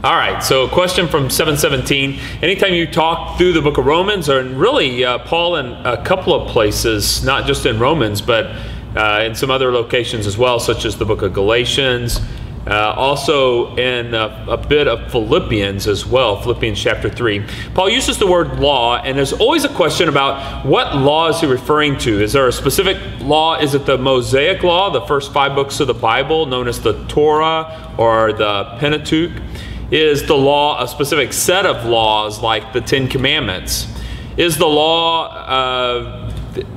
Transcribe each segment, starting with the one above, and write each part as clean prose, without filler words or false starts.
All right, so a question from 717. Anytime you talk through the book of Romans, or really Paul in a couple of places, not just in Romans, but in some other locations as well, such as the book of Galatians, also in a bit of Philippians as well, Philippians chapter 3. Paul uses the word law, and there's always a question about what law is he referring to. Is there a specific law? Is it the Mosaic law, the first 5 books of the Bible, known as the Torah or the Pentateuch? Is the law a specific set of laws like the 10 Commandments? Is the law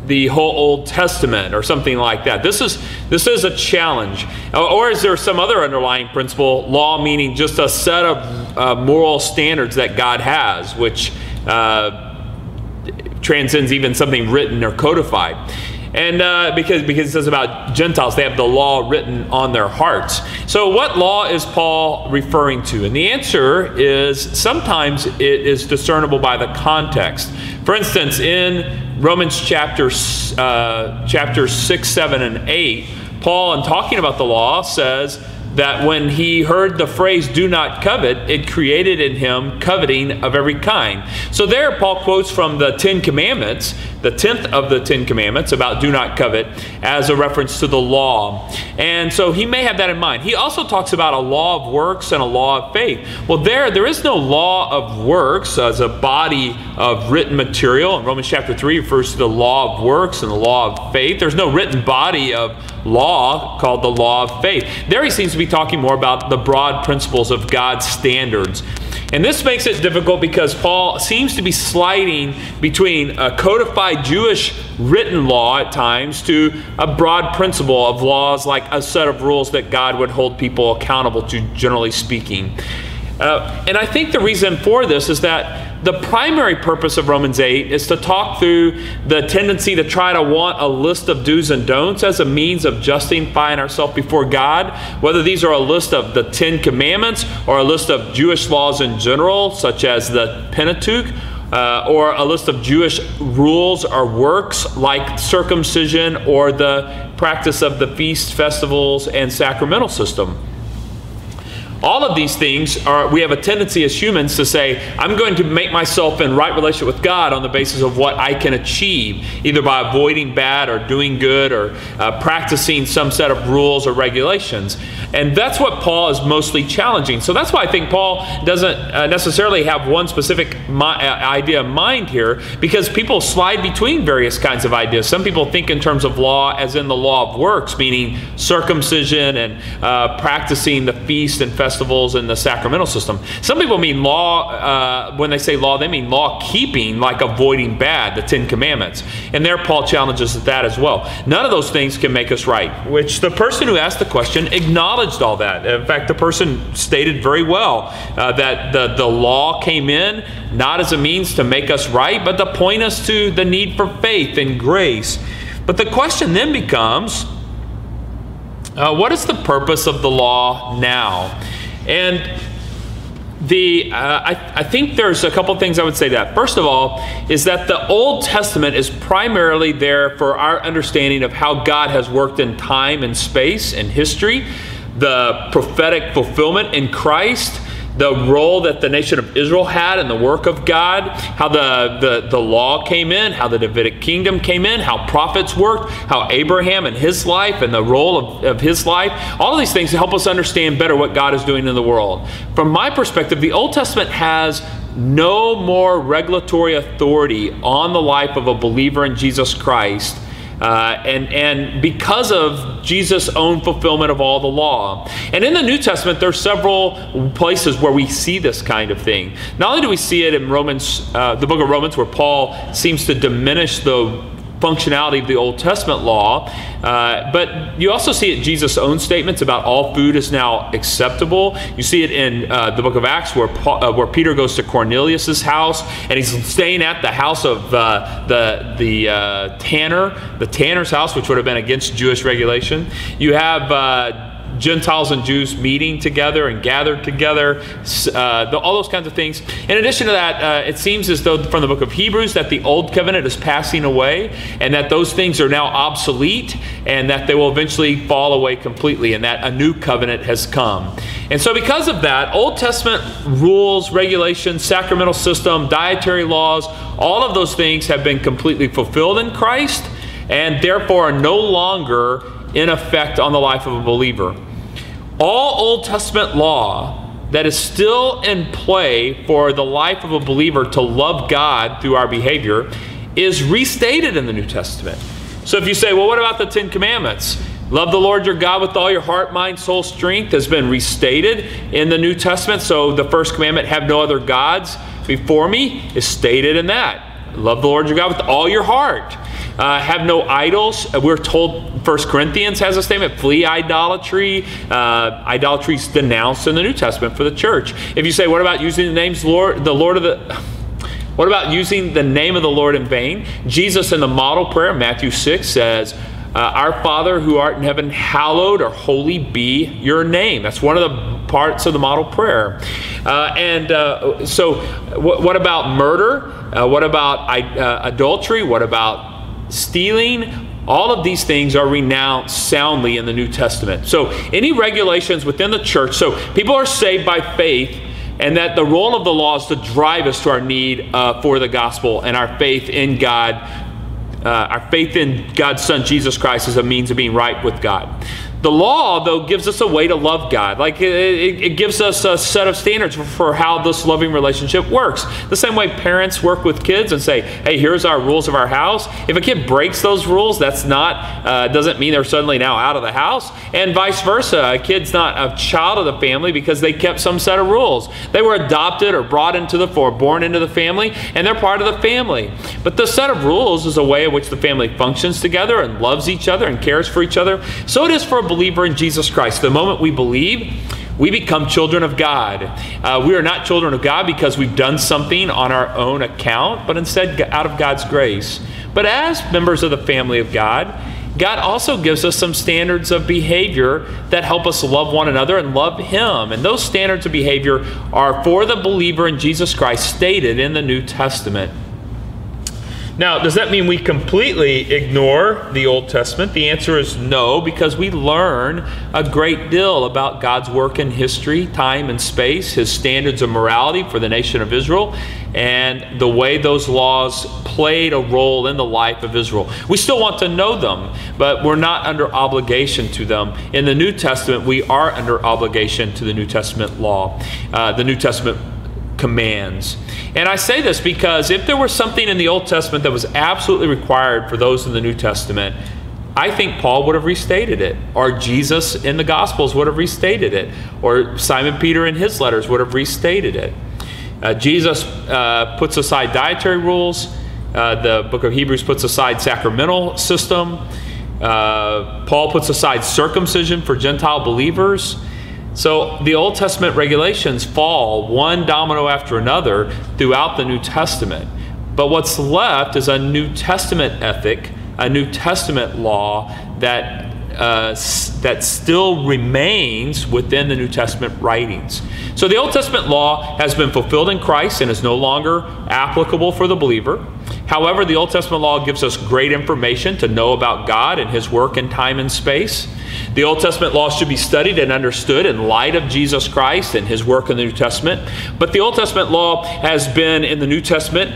the whole Old Testament or something like that? This is a challenge. Or is there some other underlying principle, law meaning just a set of moral standards that God has, which transcends even something written or codified? And because it says about Gentiles, they have the law written on their hearts. So what law is Paul referring to? And the answer is sometimes it is discernible by the context. For instance, in Romans chapters 6, 7, and 8, Paul, in talking about the law, says that when he heard the phrase "do not covet," it created in him coveting of every kind. So there Paul quotes from the 10 Commandments, the 10th of the 10 Commandments, about do not covet, as a reference to the law. And so he may have that in mind. He also talks about a law of works and a law of faith. Well, there is no law of works as a body of written material. In Romans chapter 3 refers to the law of works and the law of faith. There's no written body of law called the law of faith. There he seems to be talking more about the broad principles of God's standards. And this makes it difficult because Paul seems to be sliding between a codified Jewish written law at times to a broad principle of laws, like a set of rules that God would hold people accountable to, generally speaking. And I think the reason for this is that the primary purpose of Romans 8 is to talk through the tendency to try to want a list of do's and don'ts as a means of justifying ourselves before God, whether these are a list of the 10 Commandments or a list of Jewish laws in general, such as the Pentateuch, or a list of Jewish rules or works like circumcision or the practice of the feast, festivals, and sacramental system. All of these things we have a tendency as humans to say, I'm going to make myself in right relationship with God on the basis of what I can achieve, either by avoiding bad or doing good or practicing some set of rules or regulations. And that's what Paul is mostly challenging. So that's why I think Paul doesn't necessarily have one specific idea in mind here, because people slide between various kinds of ideas. Some people think in terms of law as in the law of works, meaning circumcision and practicing the feast and festivals and the sacramental system. Some people mean law, when they say law, they mean law keeping, like avoiding bad, the 10 Commandments. And there Paul challenges that as well. None of those things can make us right, which the person who asked the question acknowledged all that. In fact, the person stated very well that the law came in not as a means to make us right, but to point us to the need for faith and grace. But the question then becomes, what is the purpose of the law now? And I think there's a couple things I would say that. First of all, is that the Old Testament is primarily there for our understanding of how God has worked in time and space and history, the prophetic fulfillment in Christ, the role that the nation of Israel had in the work of God, how the law came in, how the Davidic kingdom came in, how prophets worked, how Abraham and his life and the role of his life. All of these things help us understand better what God is doing in the world. From my perspective, the Old Testament has no more regulatory authority on the life of a believer in Jesus Christ, and because of Jesus' own fulfillment of all the law. And in the New Testament, there's several places where we see this kind of thing. Not only do we see it in Romans, the book of Romans, where Paul seems to diminish the functionality of the Old Testament law, but you also see it in Jesus' own statements about all food is now acceptable. You see it in the book of Acts where Peter goes to Cornelius' house, and he's staying at the house of the tanner's house, which would have been against Jewish regulation. You have Gentiles and Jews meeting together and gathered together, all those kinds of things. In addition to that, it seems as though from the book of Hebrews that the old covenant is passing away and that those things are now obsolete and that they will eventually fall away completely and that a new covenant has come. And so because of that, Old Testament rules, regulations, sacramental system, dietary laws, all of those things have been completely fulfilled in Christ and therefore are no longer in effect on the life of a believer. All Old Testament law that is still in play for the life of a believer to love God through our behavior is restated in the New Testament. So if you say, well, what about the Ten Commandments? Love the Lord your God with all your heart, mind, soul, strength has been restated in the New Testament. So the first commandment, have no other gods before me, is stated in that. Love the Lord your God with all your heart. Have no idols. We're told 1 Corinthians has a statement, flee idolatry. Idolatry is denounced in the New Testament for the church. If you say, what about using the names what about using the name of the Lord in vain? Jesus in the model prayer, Matthew 6, says, our Father who art in heaven, hallowed or holy be your name. That's one of the parts of the model prayer. So what about murder? What about adultery? What about stealing? All of these things are renounced soundly in the New Testament. So any regulations within the church, so people are saved by faith, and that the role of the law is to drive us to our need for the gospel and our faith in God. Our faith in God's Son, Jesus Christ, as a means of being right with God. The law, though, gives us a way to love God. Like it gives us a set of standards for how this loving relationship works. The same way parents work with kids and say, hey, here's our rules of our house. If a kid breaks those rules, that's not, doesn't mean they're suddenly now out of the house. And vice versa. A kid's not a child of the family because they kept some set of rules. They were adopted or brought into born into the family, and they're part of the family. But the set of rules is a way in which the family functions together and loves each other and cares for each other. So it is for a believer in Jesus Christ. The moment we believe, we become children of God. We are not children of God because we've done something on our own account, but instead out of God's grace. But as members of the family of God, God also gives us some standards of behavior that help us love one another and love Him. And those standards of behavior are for the believer in Jesus Christ, stated in the New Testament. Now, does that mean we completely ignore the Old Testament? The answer is no, because we learn a great deal about God's work in history, time, and space, His standards of morality for the nation of Israel, and the way those laws played a role in the life of Israel. We still want to know them, but we're not under obligation to them. In the New Testament, we are under obligation to the New Testament law, the New Testament commands. And I say this because if there was something in the Old Testament that was absolutely required for those in the New Testament, I think Paul would have restated it, or Jesus in the Gospels would have restated it, or Simon Peter in his letters would have restated it. Jesus puts aside dietary rules. The book of Hebrews puts aside sacramental system. Paul puts aside circumcision for Gentile believers. So the Old Testament regulations fall one domino after another throughout the New Testament. But what's left is a New Testament ethic, a New Testament law that still remains within the New Testament writings. So the Old Testament law has been fulfilled in Christ and is no longer applicable for the believer. However, the Old Testament law gives us great information to know about God and His work in time and space. The Old Testament law should be studied and understood in light of Jesus Christ and His work in the New Testament. But the Old Testament law has been in the New Testament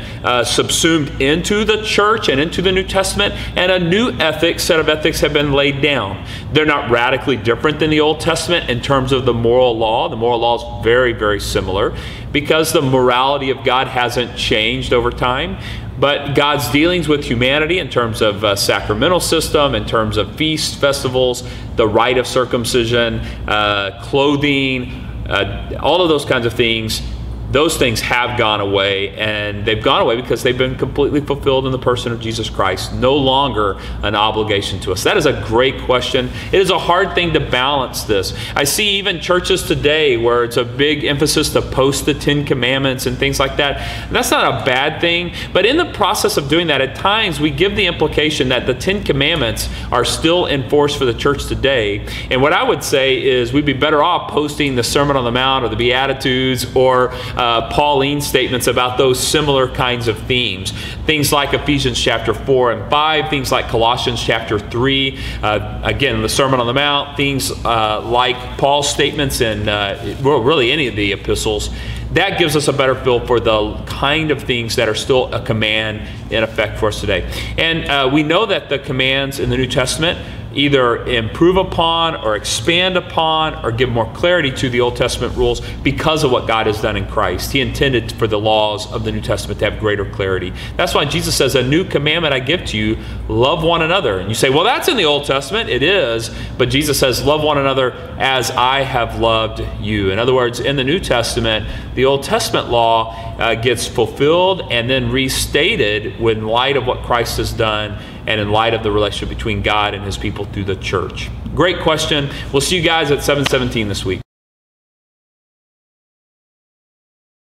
subsumed into the church and into the New Testament, and a new set of ethics have been laid down. They're not radically different than the Old Testament in terms of the moral law. The moral law is very, very similar because the morality of God hasn't changed over time. But God's dealings with humanity in terms of sacramental system, in terms of feasts, festivals, the rite of circumcision, clothing, all of those kinds of things those things have gone away, and they've gone away because they've been completely fulfilled in the person of Jesus Christ. No longer an obligation to us. That is a great question. It is a hard thing to balance this. I see even churches today where it's a big emphasis to post the 10 Commandments and things like that. And that's not a bad thing, but in the process of doing that, at times we give the implication that the 10 Commandments are still in force for the church today. And what I would say is we'd be better off posting the Sermon on the Mount or the Beatitudes or Pauline statements about those similar kinds of themes. Things like Ephesians chapter 4 and 5, things like Colossians chapter 3, again, the Sermon on the Mount, things like Paul's statements in really any of the epistles. That gives us a better feel for the kind of things that are still a command in effect for us today. And we know that the commands in the New Testament either improve upon or expand upon or give more clarity to the Old Testament rules because of what God has done in Christ. He intended for the laws of the New Testament to have greater clarity. That's why Jesus says, a new commandment I give to you, love one another. And you say, well, that's in the Old Testament. It is. But Jesus says, love one another as I have loved you. In other words, in the New Testament, the Old Testament law gets fulfilled and then restated in light of what Christ has done and in light of the relationship between God and his people through the church. Great question. We'll see you guys at 7:17 this week.